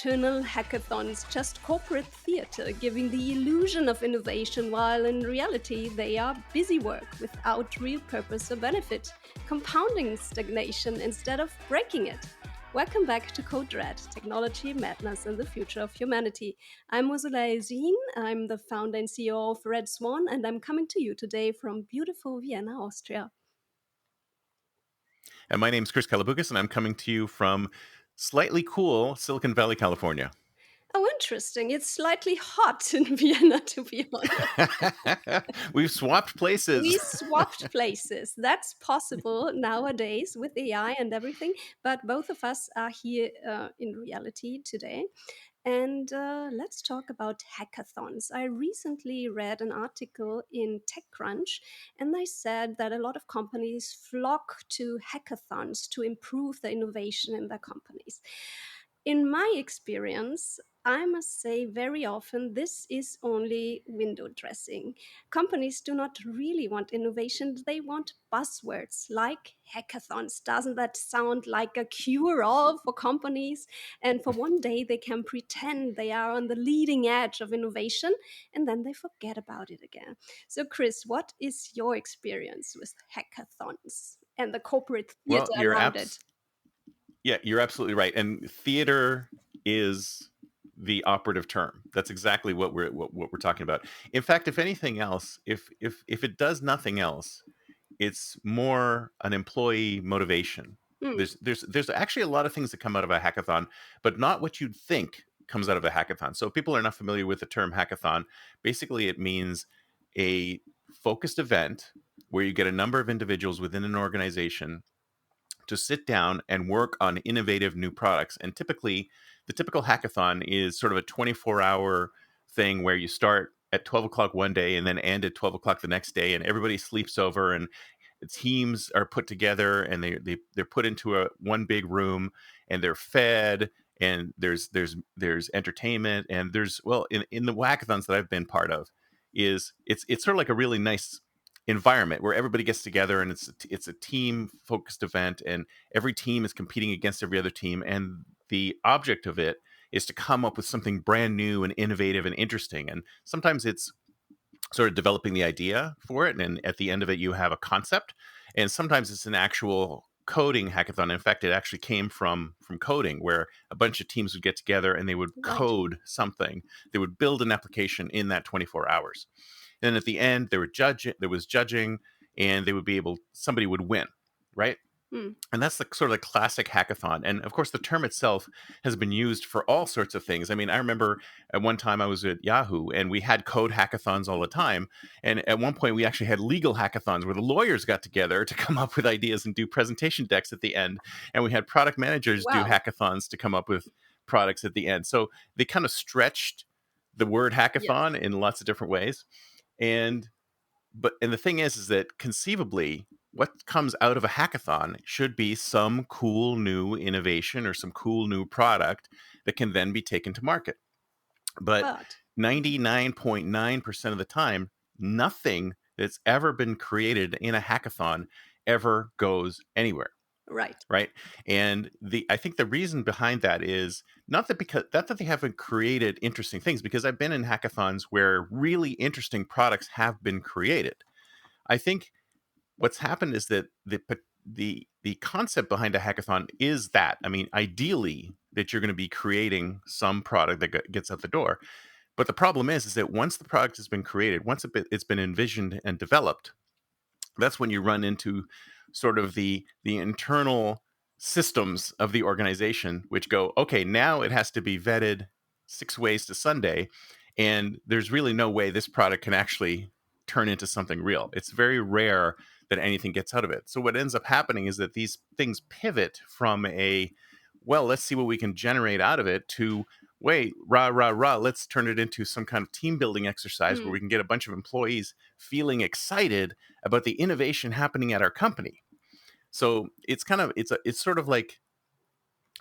nocturnal hackathons just corporate theater, giving the illusion of innovation while in reality they are busy work without real purpose or benefit, compounding stagnation instead of breaking it? Welcome back to Code Red, Technology, Madness, and the Future of Humanity. I'm Ursula Eysin, I'm the founder and CEO of Red Swan, and I'm coming to you today from beautiful Vienna, Austria. And my name's Chris Kalaboukis, and I'm coming to you from slightly cool Silicon Valley, California. Oh, interesting. It's slightly hot in Vienna, to be honest. We've swapped We places. swapped places. That's possible nowadays with AI and everything, but both of us are here in reality today. And let's talk about hackathons. I recently read an article in TechCrunch, and they said that a lot of companies flock to hackathons to improve the innovation in their companies. In my experience, I must say very often this is only window dressing. Companies do not really want innovation, they want buzzwords like hackathons. Doesn't that sound like a cure all for companies? And for one day, they can pretend they are on the leading edge of innovation and then they forget about it again. So, Chris, what is your experience with hackathons and the corporate theater Well, around it? you're absolutely right. And theater is the operative term. That's exactly what we're talking about. In fact, if anything else, if it does nothing else, it's more an employee motivation. Hmm, There's actually a lot of things that come out of a hackathon, but not what you'd think comes out of a hackathon. So if people are not familiar with the term hackathon, basically it means a focused event where you get a number of individuals within an organization to sit down and work on innovative new products. And typically, the typical hackathon is sort of a 24-hour thing where you start at 12 o'clock one day and then end at 12 o'clock the next day, and everybody sleeps over, and teams are put together, and they're put into a one big room, and they're fed, and there's entertainment, and there's, well, in the hackathons that I've been part of, it's sort of like a really nice environment where everybody gets together, and it's a team focused event, and every team is competing against every other team, and the object of it is to come up with something brand new and innovative and interesting. And sometimes it's sort of developing the idea for it, and at the end of it you have a concept, and sometimes it's an actual coding hackathon. In fact, it actually came from coding, where a bunch of teams would get together and they would right. code something. They would build an application in that 24 hours. Then at the end, there was judging, and they would be able, somebody would win, right? Hmm. And that's the sort of the classic hackathon. And of course, the term itself has been used for all sorts of things. I mean, I remember at one time I was at Yahoo, and we had code hackathons all the time. And at one point, we actually had legal hackathons where the lawyers got together to come up with ideas and do presentation decks at the end. And we had product managers do Wow. hackathons to come up with products at the end. So they kind of stretched the word Yes. hackathon in lots of different ways. And the thing is that conceivably, what comes out of a hackathon should be some cool new innovation or some cool new product that can then be taken to market. But But 99.9% of the time, nothing that's ever been created in a hackathon ever goes anywhere, right. right? And I think the reason behind that is not that they haven't created interesting things, because I've been in hackathons where really interesting products have been created. I think what's happened is that the concept behind a hackathon is that, I mean, ideally, that you're going to be creating some product that gets out the door. But the problem is that once the product has been created, once it's been envisioned and developed, that's when you run into sort of the internal systems of the organization, which go, okay, now it has to be vetted 6 ways to Sunday, and there's really no way this product can actually turn into something real. It's very rare that anything gets out of it. So what ends up happening is that these things pivot from well, let's see what we can generate out of it, to, wait, rah, rah, rah, let's turn it into some kind of team building exercise where Hmm. we can get a bunch of employees feeling excited about the innovation happening at our company. So it's kind of it's sort of like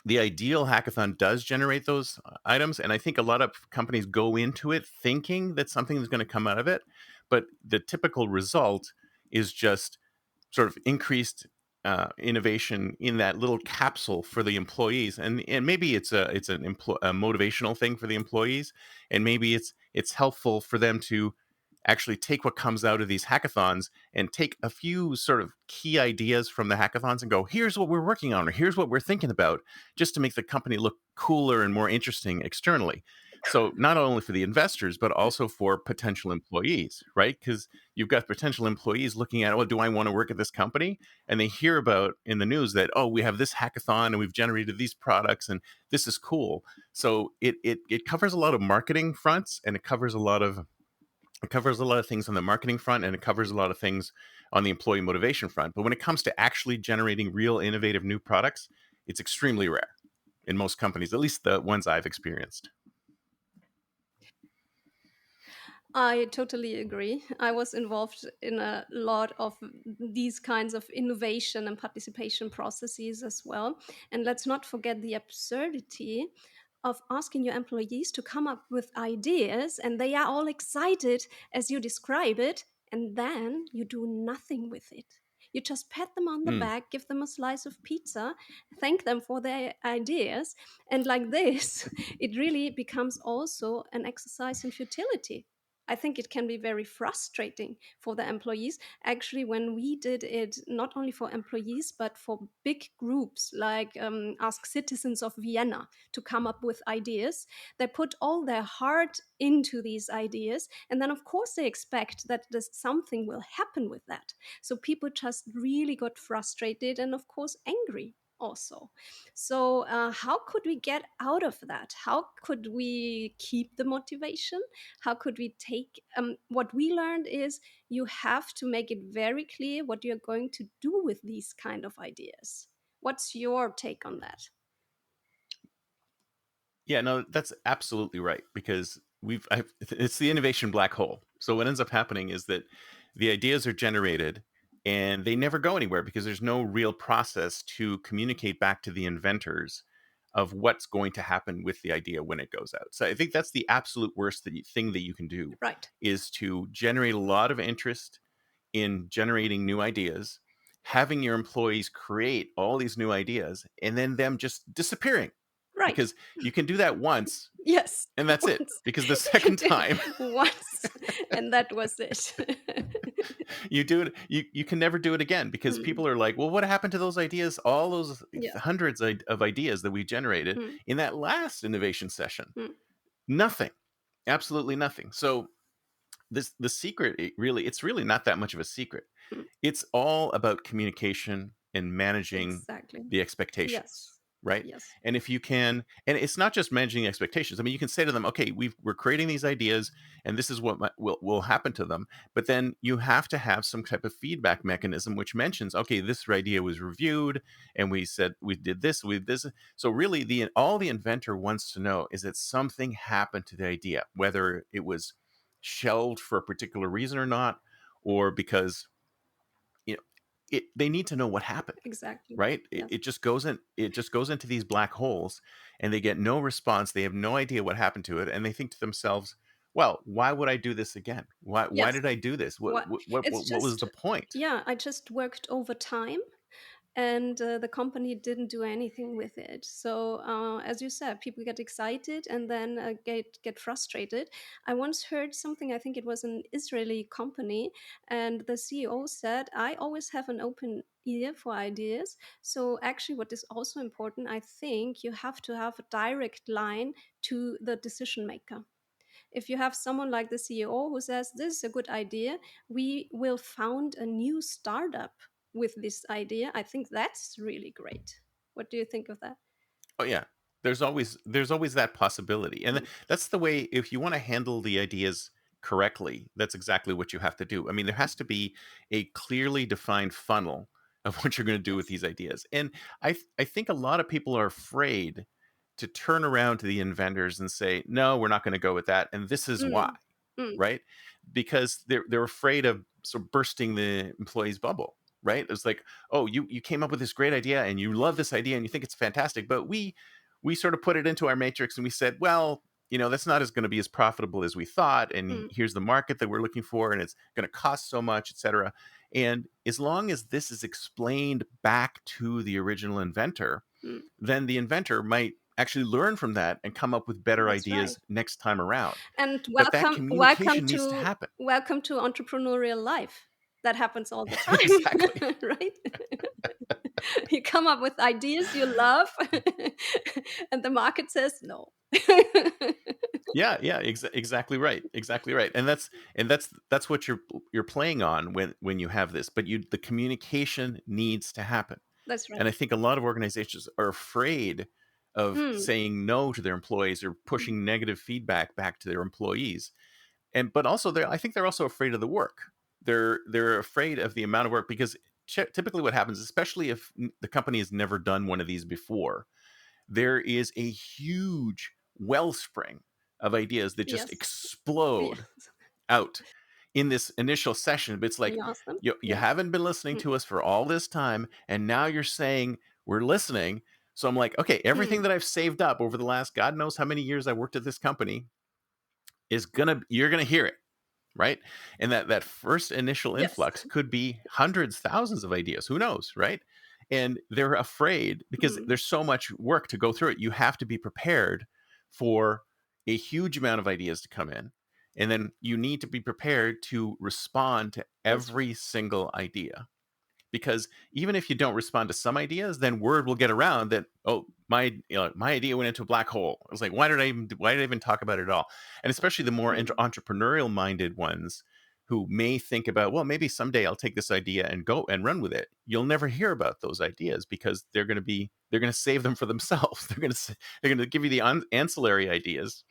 the ideal hackathon does generate those items, and I think a lot of companies go into it thinking that something is going to come out of it, but the typical result is just sort of increased innovation in that little capsule for the employees, and maybe a motivational thing for the employees, and maybe it's helpful for them to actually take what comes out of these hackathons and take a few sort of key ideas from the hackathons and go, here's what we're working on, or here's what we're thinking about, just to make the company look cooler and more interesting externally. So not only for the investors, but also for potential employees, right? Because you've got potential employees looking at, well, do I want to work at this company? And they hear about in the news that, oh, we have this hackathon and we've generated these products and this is cool. So it covers a lot of marketing fronts, and it covers a lot of things on the marketing front, and it covers a lot of things on the employee motivation front. But when it comes to actually generating real innovative new products, it's extremely rare in most companies, at least the ones I've experienced. I totally agree. I was involved in a lot of these kinds of innovation and participation processes as well. And let's not forget the absurdity of asking your employees to come up with ideas, and they are all excited as you describe it, and then you do nothing with it. You just pat them on the Mm. back, give them a slice of pizza, thank them for their ideas, and like this, it really becomes also an exercise in futility. I think it can be very frustrating for the employees. Actually, when we did it, not only for employees, but for big groups like Ask Citizens of Vienna to come up with ideas, they put all their heart into these ideas. And then, of course, they expect that something will happen with that. So people just really got frustrated and, of course, angry also. So, how could we get out of that? How could we keep the motivation? How could we take what we learned is you have to make it very clear what you're going to do with these kind of ideas. What's your take on that? Yeah, no, that's absolutely right, because it's the innovation black hole. So what ends up happening is that the ideas are generated and they never go anywhere because there's no real process to communicate back to the inventors of what's going to happen with the idea when it goes out. So I think that's the absolute worst thing that you can do, Right. is to generate a lot of interest in generating new ideas, having your employees create all these new ideas, and then them just disappearing, Right. because you can do that once Yes. and that's it. Once Because the you second did time once, and that was it. you do it, you can never do it again, because Mm, people are like, well, what happened to those ideas, all those yeah. hundreds of ideas that we generated Mm, in that last innovation session? mm, Nothing. Absolutely nothing. So the secret, it's really not that much of a secret. mm. It's all about communication and managing Exactly. the expectations, Yes. right? Yes. And if you can, and it's not just managing expectations. I mean, you can say to them, okay, we're creating these ideas and this is what will happen to them. But then you have to have some type of feedback mechanism which mentions, okay, this idea was reviewed and we said we did this, we did this. So really all the inventor wants to know is that something happened to the idea, whether it was shelved for a particular reason or not, or because you know they need to know what happened, Exactly. right? Yes. It just goes into these black holes, and they get no response. They have no idea what happened to it, and they think to themselves, well, why would I do this again? Why Yes. did I do this? What it's What was just the point? yeah, I just worked overtime, and the company didn't do anything with it. So as you said, people get excited and then get frustrated. I once heard something, I think it was an Israeli company, and the CEO said, I always have an open ear for ideas. So actually what is also important, I think you have to have a direct line to the decision maker. If you have someone like the CEO who says, this is a good idea, we will found a new startup with this idea, I think that's really great. What do you think of that? Oh yeah. There's always that possibility. And Mm, that's the way, if you want to handle the ideas correctly, that's exactly what you have to do. I mean, there has to be a clearly defined funnel of what you're going to do with yes. these ideas. And I think a lot of people are afraid to turn around to the inventors and say, "No, we're not going to go with that, and this is why." Mm, mm, Right? Because they're afraid of sort of bursting the employee's bubble, right? It's like, oh, you came up with this great idea and you love this idea and you think it's fantastic, but we sort of put it into our matrix and we said, well, that's not as going to be as profitable as we thought, and mm, here's the market that we're looking for, and it's going to cost so much, etc. And as long as this is explained back to the original inventor, Mm, then the inventor might actually learn from that and come up with better that's right. ideas next time around. And But that welcome communication needs to to happen. entrepreneurial life. That happens all the Exactly. time, right? You come up with ideas you love, and the market says no. Yeah, yeah, exactly right, exactly right, and that's what you're playing on when you have this, but you the communication needs to happen, That's right. and I think a lot of organizations are afraid of Mm, saying no to their employees or mm, pushing negative feedback back to their employees, and but also I think they're also afraid of the work. They're afraid of the amount of work because typically what happens, especially if the company has never done one of these before, there is a huge wellspring of ideas that just yes. explode Yes. out in this initial session. But it's When like, you ask them. you Yeah. haven't been listening Mm, to us for all this time, and now you're saying we're listening. So I'm like, okay, everything mm, that I've saved up over the last God knows how many years I worked at this company you're gonna hear it, right? And that first initial yes. influx could be hundreds, thousands of ideas. Who knows, right? And they're afraid because Mm, there's so much work to go through it. You have to be prepared for a huge amount of ideas to come in. And then you need to be prepared to respond to that's right. every single idea, because even if you don't respond to some ideas, then word will get around that, oh, my idea went into a black hole. I was like, why did I even talk about it at all? And especially the more Mm, entrepreneurial minded ones who may think about, well, maybe someday I'll take this idea and go and run with it. You'll never hear about those ideas because they're going to save them for themselves. They're going to give you the ancillary ideas,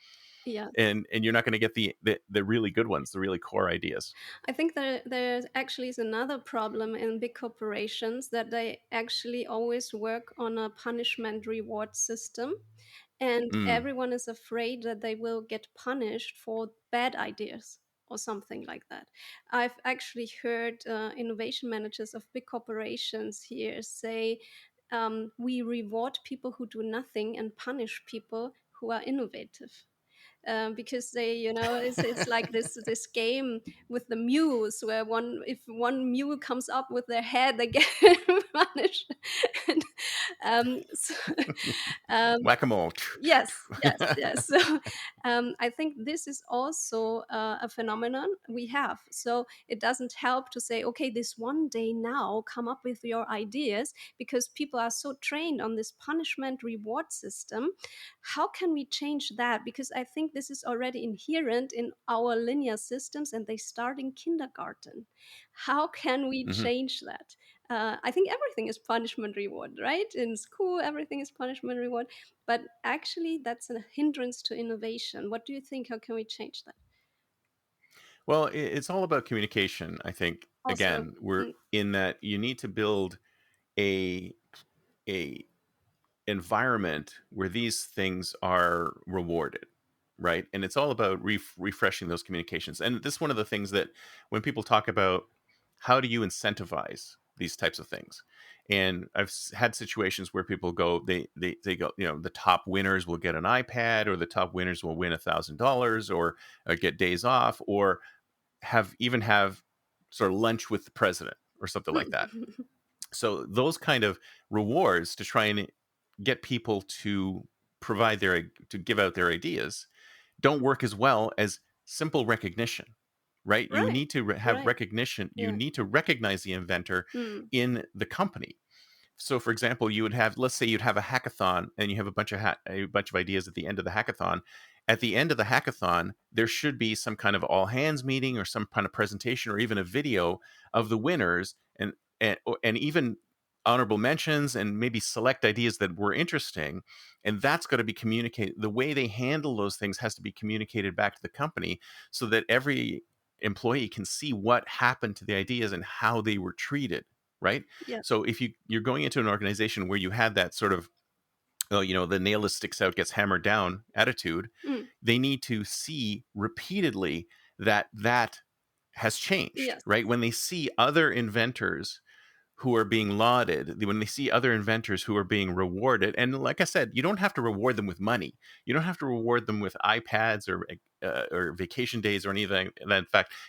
yeah. and you're not going to get the really good ones, the really core ideas. I think there actually is another problem in big corporations, that they actually always work on a punishment reward system, and Mm, everyone is afraid that they will get punished for bad ideas or something like that. I've actually heard innovation managers of big corporations here say, we reward people who do nothing and punish people who are innovative, because they, it's like this game with the mules, where one if one mule comes up with their head, they get punished. And, so, um, whack-a-mole. yes, yes, yes. So I think this is also a phenomenon we have. So it doesn't help to say, okay, this one day now, come up with your ideas, because people are so trained on this punishment reward system. How can we change that? Because I think this is already inherent in our linear systems, and they start in kindergarten. How can we Mhm. change that? I think everything is punishment reward, right? In school, everything is punishment reward, but actually that's a hindrance to innovation. What do you think? How can we change that? Well, it's all about communication. I think Also, again, we're mm, in that you need to build a a environment where these things are rewarded, right? And it's all about refreshing those communications. And this is one of the things that when people talk about how do you incentivize these types of things, and I've had situations where people go, they go, the top winners will get an iPad, or the top winners will win $1,000, or get days off, or have sort of lunch with the president or something like that. mm, So those kind of rewards to try and get people to to give out their ideas don't work as well as simple recognition, right? You right, need to have right, recognition. You yeah, need to recognize the inventor mm, in the company. So, for example, you would have, let's say, you'd have a hackathon, and you have a bunch of ideas at the end of the hackathon. At the end of the hackathon, there should be some kind of all hands meeting, or some kind of presentation, or even a video of the winners, and even honorable mentions, and maybe select ideas that were interesting. And that's got to be communicated. The way they handle those things has to be communicated back to the company, so that every employee can see what happened to the ideas and how they were treated, right? yeah, So if you're going into an organization where you had that sort of, oh, the nail that sticks out gets hammered down attitude, mm, they need to see repeatedly that has changed, yes, right? When they see other inventors who are being lauded, when they see other inventors who are being rewarded, and like I said, you don't have to reward them with money. You don't have to reward them with iPads, or vacation days, or anything. And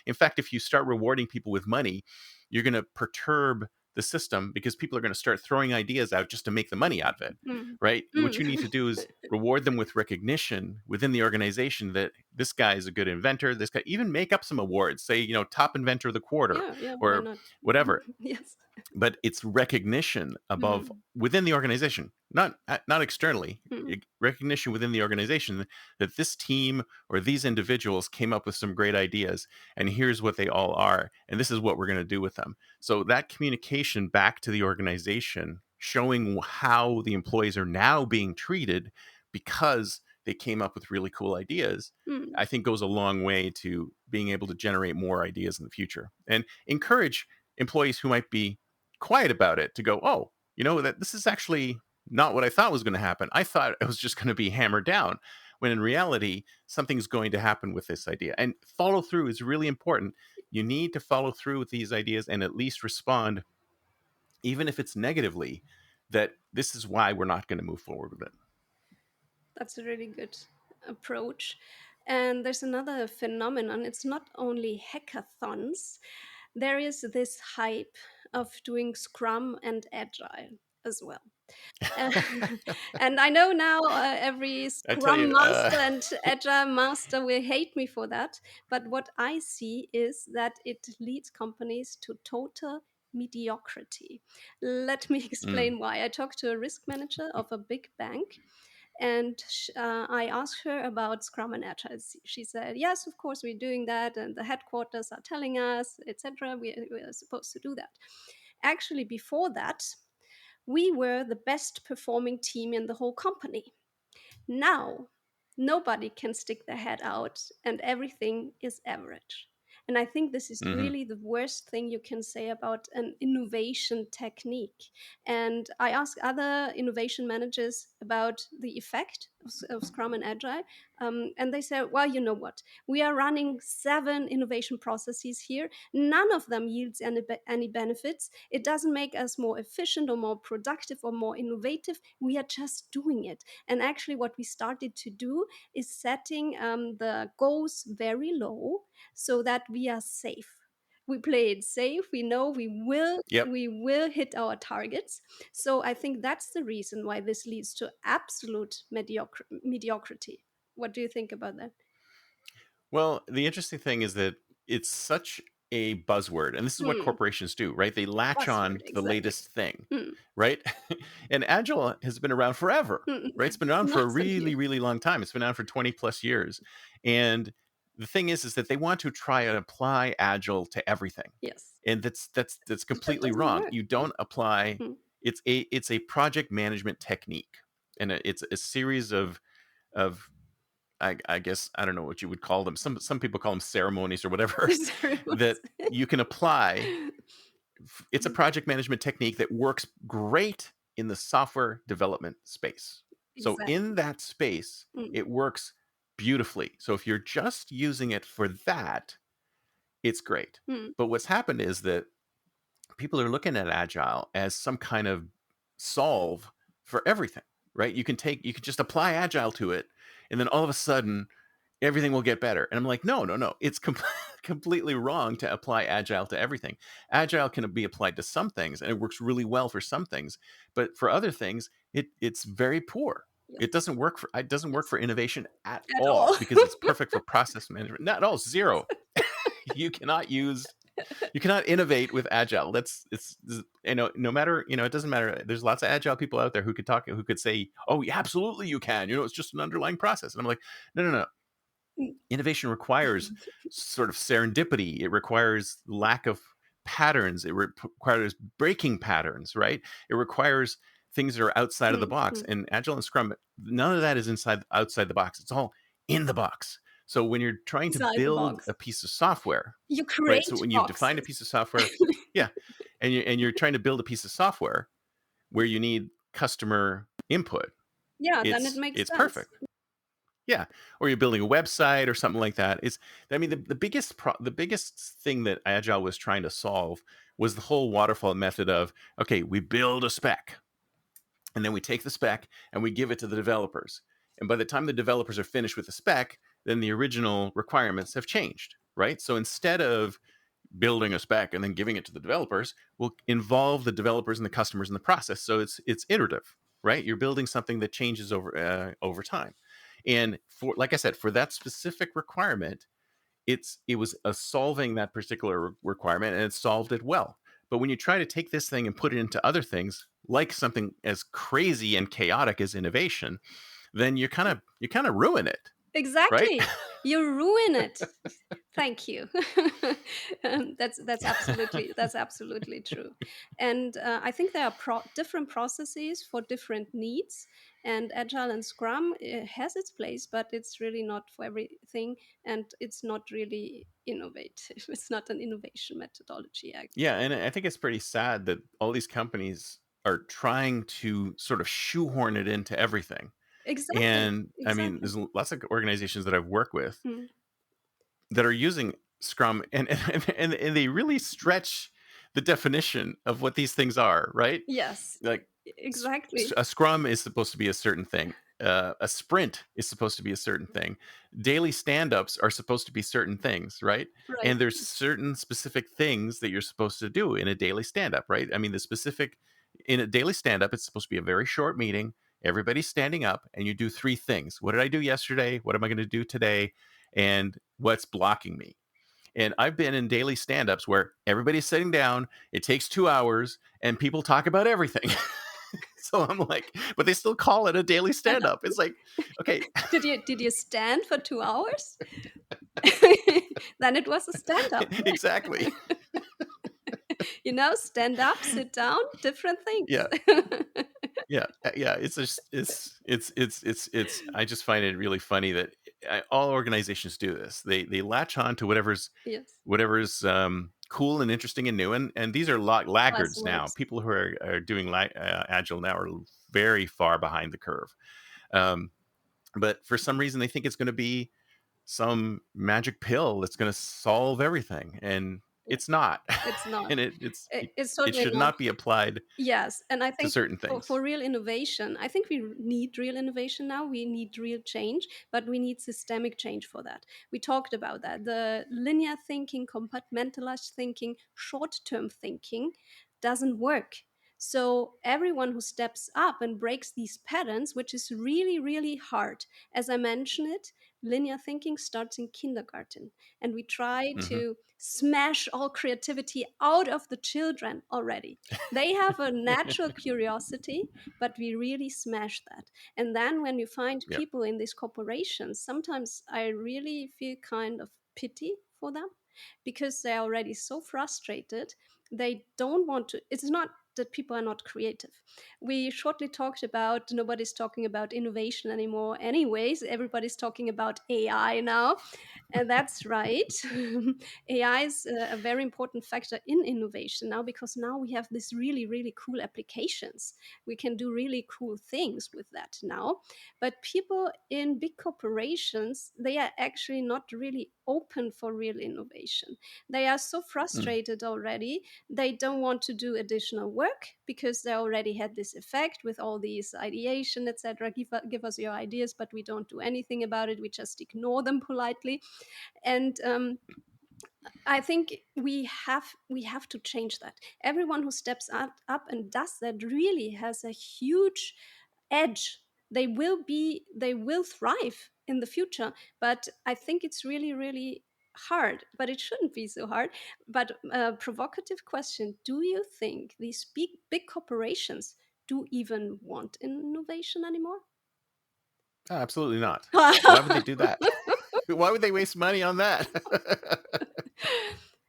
in fact, if you start rewarding people with money, you're going to perturb the system because people are going to start throwing ideas out just to make the money out of it, Mm. right? What you need Mm. to do is reward them with recognition within the organization that this guy is a good inventor. This guy, even make up some awards, say, top inventor of the quarter Yeah, yeah, why or not? whatever. Yes. But it's recognition above Mm. within the organization, not externally. Mm. Recognition within the organization that this team or these individuals came up with some great ideas, and here's what they all are, and this is what we're going to do with them. So that communication back to the organization, showing how the employees are now being treated because they came up with really cool ideas, Mm. I think goes a long way to being able to generate more ideas in the future and encourage employees who might be quiet about it to go, oh, that this is actually not what I thought was going to happen. I thought it was just going to be hammered down, when in reality, something's going to happen with this idea. And follow through is really important. You need to follow through with these ideas and at least respond, even if it's negatively, that this is why we're not going to move forward with it. That's a really good approach. And there's another phenomenon. It's not only hackathons, there is this hype of doing Scrum and Agile as well. Uh, and I know now every I tell Scrum you, master and Agile master will hate me for that. But what I see is that it leads companies to total mediocrity. Let me mm, explain why. I talked to a risk manager of a big bank, and I asked her about Scrum and Agile. She said, "Yes, of course we're doing that, and the headquarters are telling us, etc. We are supposed to do that." Actually, before that, we were the best performing team in the whole company. Now, nobody can stick their head out, and everything is average. And I think this is hmm really the worst thing you can say about an innovation technique. And I asked other innovation managers about the effect of Scrum and Agile. And they said, well, you know what? We are running 7 innovation processes here. None of them yields any benefits. It doesn't make us more efficient or more productive or more innovative. We are just doing it. And actually, what we started to do is setting the goals very low so that we are safe. We play it safe. We know Yep. we will hit our targets. So I think that's the reason why this leads to absolute mediocrity. What do you think about that? Well, the interesting thing is that it's such a buzzword, and this is what Hmm. corporations do, right? They latch Buzzword, on to the exactly. latest thing, Hmm. right? And Agile has been around forever, Hmm. right? It's been around for a really, Massively. really long time. It's been around for 20 plus years. And the thing is that they want to try and apply Agile to everything. Yes. And that's But that completely doesn't wrong. work. You don't apply, Hmm. it's a project management technique. And it's a series of I guess I don't know what you would call them. Some people call them ceremonies or whatever Sorry, that what's you can apply. It's a project management technique that works great in the software development space. So in exactly. that space, Mm. it works beautifully. So if you're just using it for that, it's great. Mm. But what's happened is that people are looking at agile as some kind of solve for everything, right? You can just apply agile to it, and then all of a sudden everything will get better. And I'm like, no, no, no. It's completely wrong to apply agile to everything. Agile can be applied to some things and it works really well for some things, but for other things, it's very poor. Yes. It doesn't work for innovation at At all. all because it's perfect for process management. Not at all, zero. You cannot use you cannot innovate with agile. It's no matter, it doesn't matter. There's lots of agile people out there who could say, oh yeah, absolutely you can, it's just an underlying process. And I'm like, no, no, no. Innovation requires sort of serendipity. It requires lack of patterns. It requires breaking patterns, right? It requires things that are outside of the Mm, box. mm. And Agile and Scrum, none of that is outside the box. It's all in the box. So when you're trying to Inside the build box. a piece of software, You right? So create when you've defined a boxes. piece of software, yeah, and you're trying to build a piece of software where you need customer input, Yeah, then it makes it's sense. perfect. Yeah, or you're building a website or something like that. I mean, the biggest thing that Agile was trying to solve was the whole waterfall method of, okay, we build a spec, and then we take the spec and we give it to the developers. And by the time the developers are finished with the spec, then the original requirements have changed, right? So instead of building a spec and then giving it to the developers will involve the developers and the customers in the process. So it's iterative, right? You're building something that changes over time. And for, like I said, for that specific requirement, it was solving that particular requirement, and it solved it well. But when you try to take this thing and put it into other things, like something as crazy and chaotic as innovation, then you kind of ruin it, right? Exactly. You ruin it. Thank you. That's absolutely true. And I think there are different processes for different needs. And Agile and Scrum has its place, but it's really not for everything, and it's not really innovative. It's not an innovation methodology, Yeah, actually. and I think it's pretty sad that all these companies are trying to sort of shoehorn it into everything. Exactly. And I mean, Exactly. there's lots of organizations that I've worked with Mm. that are using Scrum, and they really stretch the definition of what these things are, right? Yes. Like Exactly. a Scrum is supposed to be a certain thing. A sprint is supposed to be a certain thing. Daily stand-ups are supposed to be certain things, right? Right. And there's certain specific things that you're supposed to do in a daily stand-up, right? I mean, the specific in a daily stand-up, it's supposed to be a very short meeting. Everybody's standing up, and you do three things. What did I do yesterday? What am I going to do today? And what's blocking me? And I've been in daily stand-ups where everybody's sitting down, it takes 2 hours, and people talk about everything. So I'm like, but they still call it a daily Stand up. stand-up. It's like, okay, Did you stand for 2 hours? Then it was a stand up. exactly. Stand up, sit down, different things. Yeah. Yeah, yeah. It's just it's. I just find it really funny that all organizations do this. They latch on to Yes, whatever's cool and interesting and new. And these are laggards now. buzzwords. People who are doing agile now are very far behind the curve. Um, but for some reason, they think it's going to be some magic pill that's going to solve everything, and Yeah, it's not. it's not. And It's it certainly should not. not be applied Yes, and I to think certain for things. real innovation, I think we need real innovation now. We need real change, but we need systemic change for that. We talked about that. The linear thinking, compartmentalized thinking, short term thinking doesn't work. So, everyone who steps up and breaks these patterns, which is really, really hard, as I mentioned it, linear thinking starts in kindergarten. And we try Hmm. to smash all creativity out of the children already. They have a natural curiosity, but we really smash that. And then when you find Yeah. people in these corporations, sometimes I really feel kind of pity for them because they're already so frustrated. They don't want to, it's not that people are not creative. We shortly talked about nobody's talking about innovation anymore, anyways. Everybody's talking about AI now. And that's right. AI is a very important factor in innovation now because now we have these really, really cool applications. We can do really cool things with that now. But people in big corporations, they are actually not really open for real innovation. They are so Mm. frustrated already. They don't want to do additional work because they already had this effect with all these ideation, etc. Give us your ideas, but we don't do anything about it. We just ignore them politely. And I think we have to change that. Everyone who steps up and does that really has a huge edge. They will thrive in the future. But I think it's really, really hard. But it shouldn't be so hard. But a provocative question: do you think these big corporations do even want innovation anymore? Oh, absolutely not. Why would they do that? Why would they waste money on that?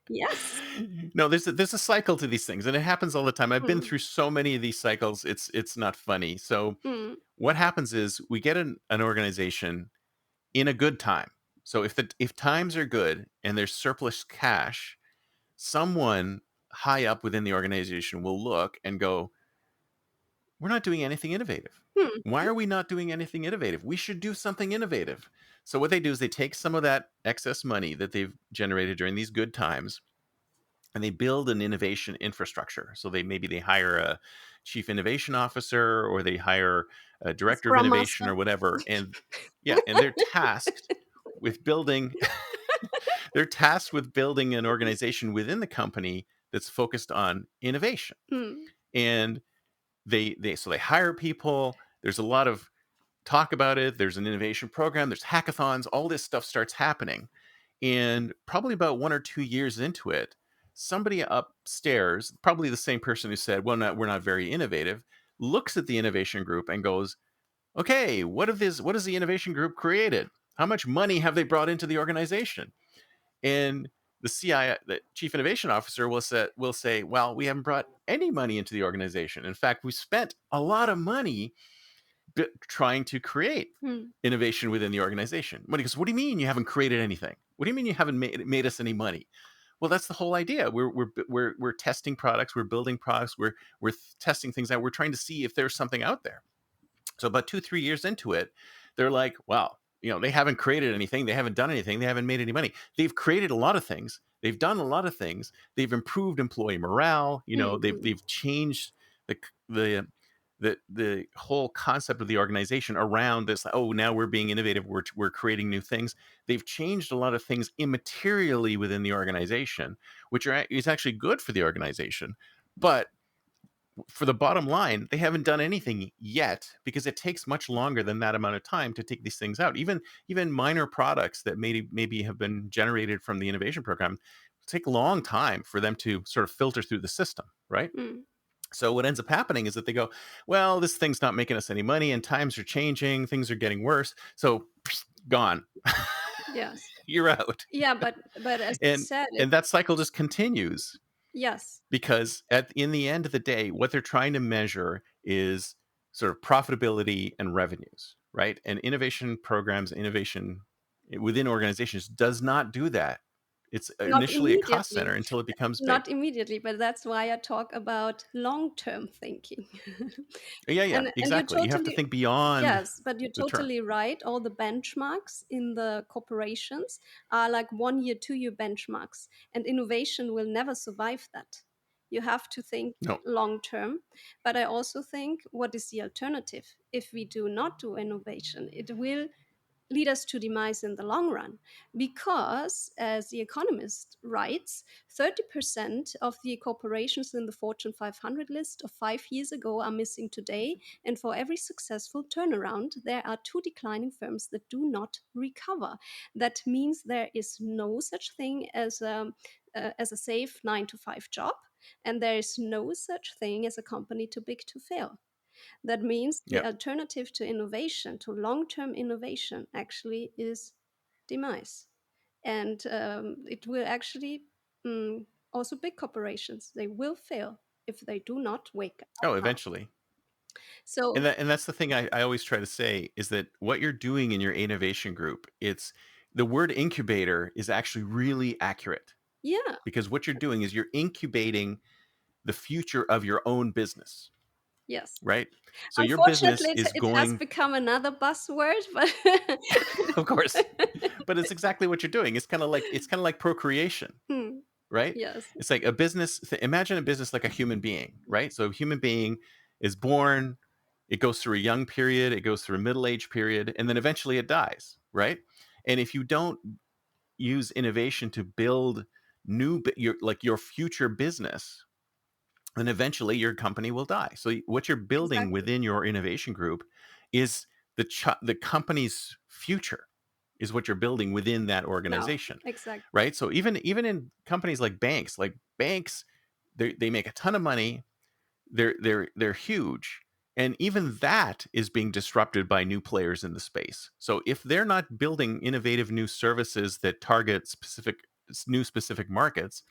Yes. No, there's a cycle to these things, and it happens all the time. I've been Mm, through so many of these cycles. It's not funny. So mm, what happens is we get an organization in a good time. So if times are good and there's surplus cash, someone high up within the organization will look and go, "We're not doing anything innovative. Why mm. are we not doing anything innovative? We should do something innovative." So what they do is they take some of that excess money that they've generated during these good times, and they build an innovation infrastructure. So they hire a chief innovation officer, or they hire a director of Scrum innovation Master. or whatever. And yeah, and they're tasked with building They're tasked with building an organization within the company that's focused on innovation. Mm, And they hire people. There's a lot of talk about it. There's an innovation program. There's hackathons. All this stuff starts happening. And probably about 1 or 2 years into it, somebody upstairs, probably the same person who said, "Well, we're not very innovative," looks at the innovation group and goes, "Okay, what has the innovation group created? How much money have they brought into the organization?" And the CI, the chief innovation officer, will say, "Well, we haven't brought any money into the organization. In fact, we spent a lot of money trying to create mm, innovation within the organization." When he goes, "What do you mean you haven't created anything? What do you mean you haven't made us any money?" Well, that's the whole idea. We're testing products, we're building products, we're testing things out. We're trying to see if there's something out there. So about 2, 3 years into it, they're like, "Wow, they haven't created anything. They haven't done anything. They haven't made any money. They've created a lot of things. They've done a lot of things. They've improved employee morale. mm, They've changed the the the whole concept of the organization around this. Oh, now we're being innovative. We're creating new things. They've changed a lot of things immaterially within the organization, which is actually good for the organization, but." For the bottom line, they haven't done anything yet because it takes much longer than that amount of time to take these things out. Even minor products that maybe have been generated from the innovation program take a long time for them to sort of filter through the system, right? mm. So what ends up happening is that they go, "Well, this thing's not making us any money, and times are changing, things are getting worse, so gone, Yes. you're out." Yeah, but as you and said, and that cycle just continues yes, because in the end of the day, what they're trying to measure is sort of profitability and revenues, right? And innovation programs, innovation within organizations does not do that. It's not initially a cost center immediately. until it becomes big. Not immediately, but that's why I talk about long-term thinking. Yeah, yeah, And you're exactly. You have to totally think beyond yes, but you're the term. totally right. All the benchmarks in the corporations are like 1 year, 2 year benchmarks, and innovation will never survive that. You have to think No, long term. But I also think, what is the alternative? If we do not do innovation, it will lead us to demise in the long run. Because, as The Economist writes, 30% of the corporations in the Fortune 500 list of 5 years ago are missing today. And for every successful turnaround, there are two declining firms that do not recover. That means there is no such thing as a safe 9 to 5 job. And there is no such thing as a company too big to fail. That means the yeah. alternative to innovation, to long term innovation, actually is demise. And it will actually, also big corporations, they will fail if they do not wake up Oh, now. eventually. So, And that's the thing I always try to say is that what you're doing in your innovation group, it's the word incubator is actually really accurate yeah, because what you're doing is you're incubating the future of your own business, yes. right? So your business Unfortunately, is it has going, become another buzzword, but of course, but it's exactly what you're doing. It's kind of like procreation, Hmm, right? yes, It's like a business. Imagine a business like a human being, right? So a human being is born, it goes through a young period, it goes through a middle age period, and then eventually it dies, right? And if you don't use innovation to build your future business, then eventually your company will die. So what you're building exactly. within your innovation group is the company's future is what you're building within that No, organization, exactly. right? So even in companies like banks, they make a ton of money. They're huge, and even that is being disrupted by new players in the space. So if they're not building innovative new services that target specific markets,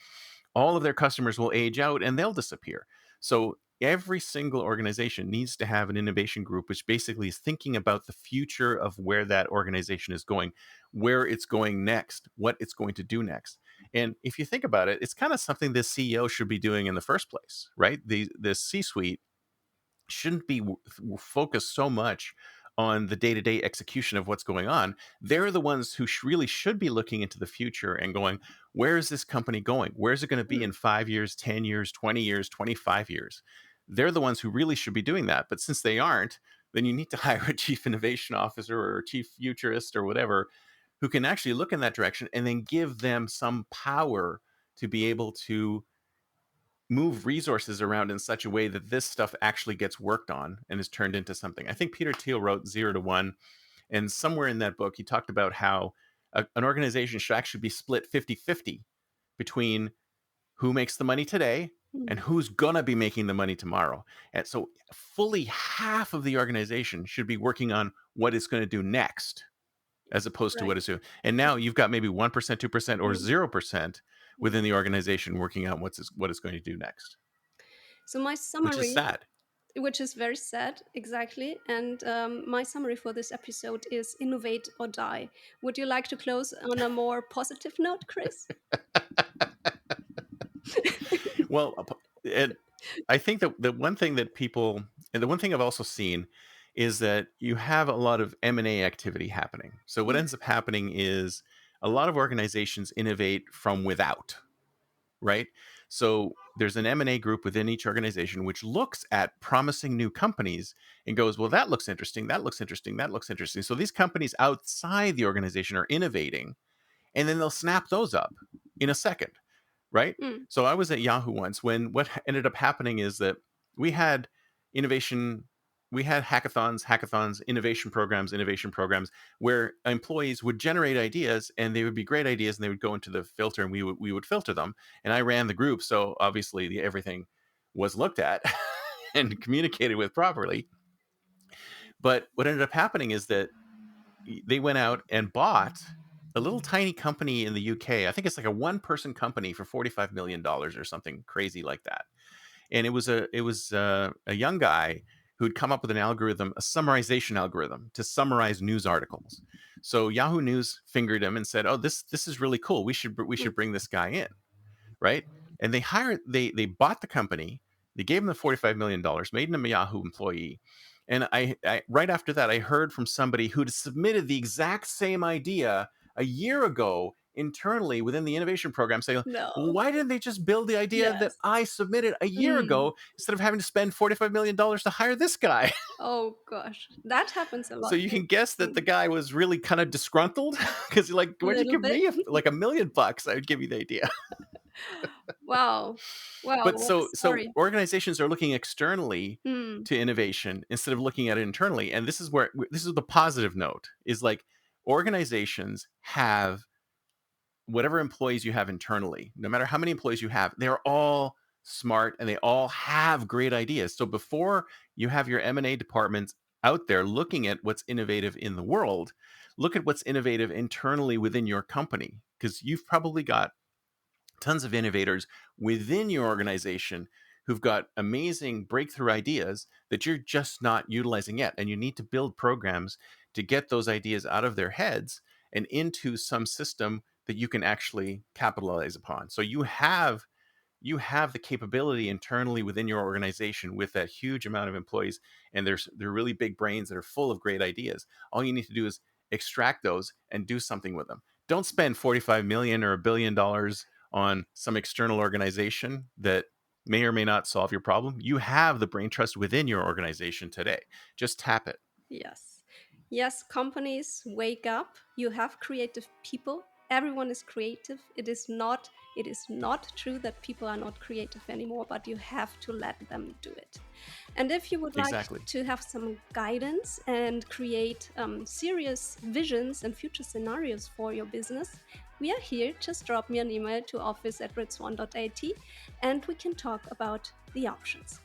all of their customers will age out and they'll disappear. So every single organization needs to have an innovation group, which basically is thinking about the future of where that organization is going, where it's going next, what it's going to do next. And if you think about it, it's kind of something the CEO should be doing in the first place, right? The C-suite shouldn't be focused so much on the day-to-day execution of what's going on. They're the ones who really should be looking into the future and going, where is this company going? Where's it going to be Hmm, in 5 years, 10 years, 20 years, 25 years? They're the ones who really should be doing that. But since they aren't, then you need to hire a chief innovation officer or a chief futurist or whatever who can actually look in that direction and then give them some power to be able to move resources around in such a way that this stuff actually gets worked on and is turned into something. I think Peter Thiel wrote Zero to One, and somewhere in that book, he talked about how an organization should actually be split 50-50 between who makes the money today and Mm. who's going to be making the money tomorrow. And so fully half of the organization should be working on what it's going to do next as opposed to Right. what it's doing. And now you've got maybe 1%, 2%, or Mm. 0% Mm. within the organization working on what it's going to do next, So my which is summary, sad. which is very sad, exactly. And my summary for this episode is innovate or die. Would you like to close on a more positive note, Chris? Well, and I think that the one thing that people, and the one thing I've also seen is that you have a lot of M&A activity happening. So what Mm. ends up happening is a lot of organizations innovate from without, right? So there's an M&A group within each organization which looks at promising new companies and goes, well, that looks interesting, that looks interesting, that looks interesting. So these companies outside the organization are innovating, and then they'll snap those up in a second, right? Mm. So I was at Yahoo once when what ended up happening is that we had innovation, we had hackathons, innovation programs where employees would generate ideas and they would be great ideas and they would go into the filter and we would filter them. And I ran the group, so obviously everything was looked at and communicated with properly. But what ended up happening is that they went out and bought a little tiny company in the UK. I think it's like a one-person company for $45 million or something crazy like that. And it was a young guy who'd come up with an algorithm, a summarization algorithm to summarize news articles. So Yahoo News fingered him and said, "Oh, this is really cool. We should Mm. bring this guy in." Right? And they bought the company, they gave him the $45 million, made him a Yahoo employee. And I right after that, I heard from somebody who'd submitted the exact same idea a year ago internally within the innovation program saying, well, No. why didn't they just build the idea that Yes. I submitted a year Mm. ago instead of having to spend $45 million to hire this guy? Oh gosh, that happens a So lot you too. can guess that the Mm. guy was really kind of disgruntled because you're like, A why'd you little give bit. me like $1 million? I would give you the idea. Wow. Wow, But what a so story. organizations are looking externally Mm. to innovation instead of looking at it internally, and this is where this is the positive note is like organizations have whatever employees you have internally, no matter how many employees you have, they're all smart and they all have great ideas. So before you have your M&A departments out there looking at what's innovative in the world, look at what's innovative internally within your company, because you've probably got tons of innovators within your organization who've got amazing breakthrough ideas that you're just not utilizing yet. And you need to build programs to get those ideas out of their heads and into some system that you can actually capitalize upon. So you have the capability internally within your organization with that huge amount of employees, and they're really big brains that are full of great ideas. All you need to do is extract those and do something with them. Don't spend 45 million or $1 billion on some external organization that may or may not solve your problem. You have the brain trust within your organization today. Just tap it. Yes. Yes, companies wake up. You have creative people. Everyone is creative. It is not true that people are not creative anymore, but you have to let them do it. And if you would like Exactly. to have some guidance and create serious visions and future scenarios for your business, we are here. Just drop me an email to office@redswan.at and we can talk about the options.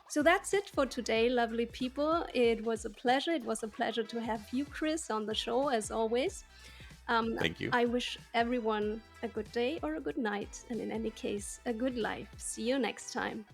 So that's it for today, lovely people. It was a pleasure. It was a pleasure to have you, Chris, on the show, as always. Um, Thank you. I wish everyone a good day or a good night, and in any case, a good life. See you next time.